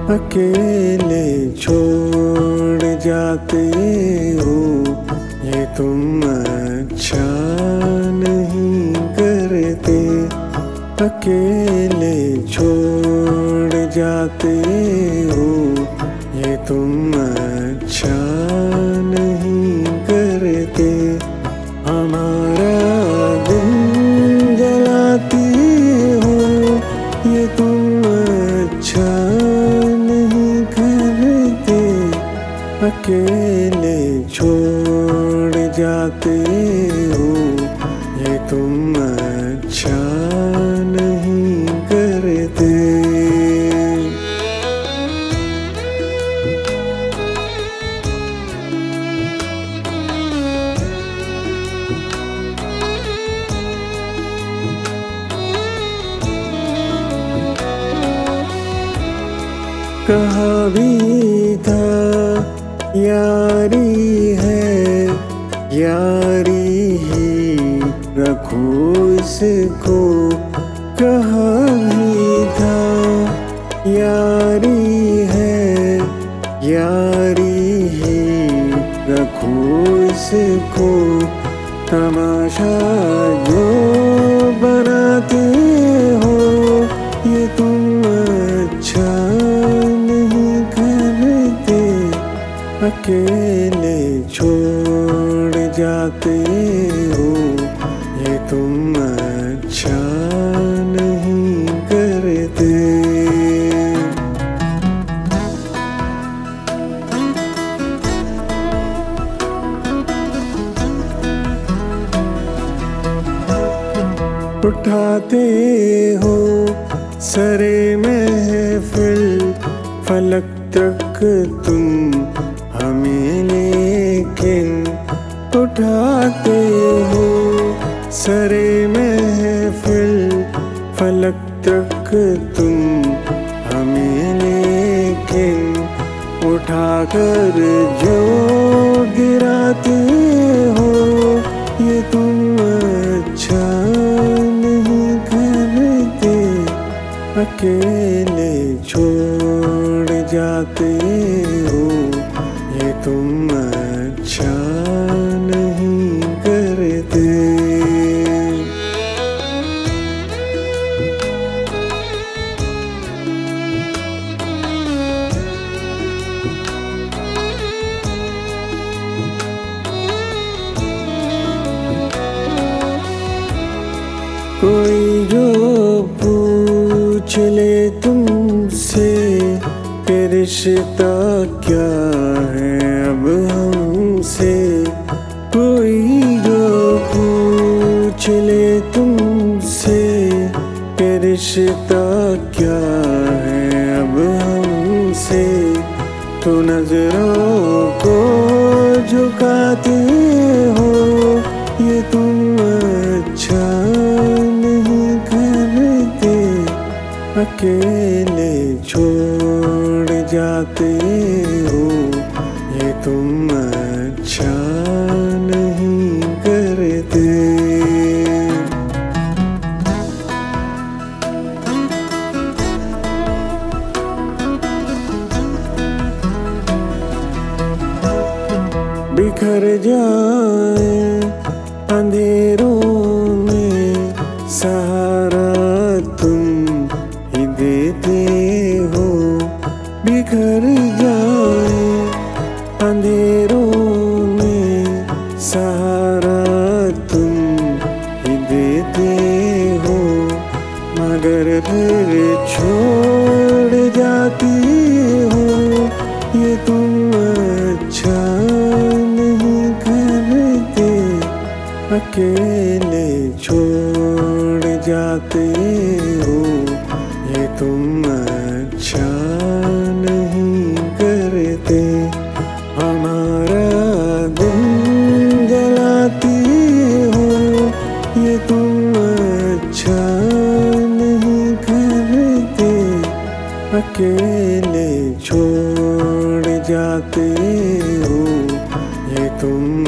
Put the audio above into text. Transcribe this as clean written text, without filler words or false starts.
अकेले छोड़ जाते हो, ये तुम अच्छा नहीं करते। अकेले छोड़ जाते हो, ये तुम अच्छा नहीं करते। हमारा दिल जलाती हो, ये तुम अच्छा नहीं करते। अकेले छोड़ जाते हो, ये तुम अच्छा नहीं करते। कहा भी था यारी है, यारी ही रखो इसको। कहा भी था यारी है, यारी ही रखो इसको। तमाशा जो बनाते हो, ये तुम अच्छा नहीं करते। अकेले छोड़ जाते हो, ये तुम अच्छा नहीं करते। उठाते हो सरे महफिल, फलक तक तुम हमें लेकिन। उठाते हो सरे महफिल, फलक तक तुम हमें लेकिन। उठाकर जो गिराते हो, ये तुम अच्छा नहीं करते। अकेले छोड़ जाते हो, ये तुम अच्छा नहीं करते। कोई जो पूछ ले तुमसे कि रिश्ता क्या है अब हमसे। कोई जो पूछ ले तुमसे कि रिश्ता क्या है अब हमसे। तो नजरों को झुकाते हो, ये तुम अच्छा नहीं करते। अकेले छोड़ जाते हो, ये तुम अच्छा नहीं करते। बिखर जाए अंधेरों में, सहारा तुम ही देते हो। बिखर जाए अंधेरों में, सहारा तुम ही देते हो। मगर फिर छोड़ जाती हो, ये तुम अच्छा नहीं करते। अकेले छोड़ जाते हो, ये तुम अच्छा नहीं करते। हमारा दिल जलाती हो, ये तुम अच्छा नहीं करते। अकेले छोड़ जाते हो, ये तुम